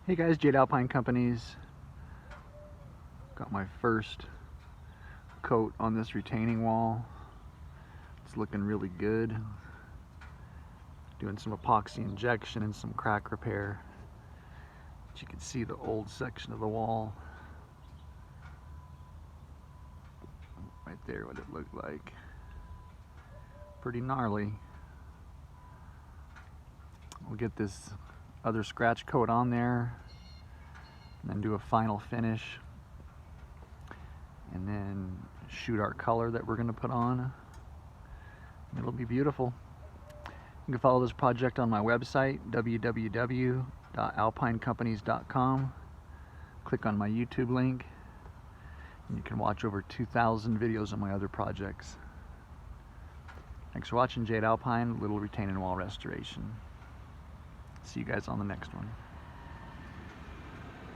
Hey guys, Jade Alpine Companies. Got my first coat on this retaining wall. It's looking really good. Doing some epoxy injection and some crack repair. But you can see the old section of the wall. Right there, what it looked like. Pretty gnarly. We'll get this other scratch coat on there and then do a final finish and then shoot our color that we're going to put on. It'll be beautiful. You can follow this project on my website, www.alpinecompanies.com. Click on my YouTube link and you can watch over 2,000 videos on my other projects. Thanks for watching. Jade Alpine, Little Retaining Wall Restoration. See you guys on the next one.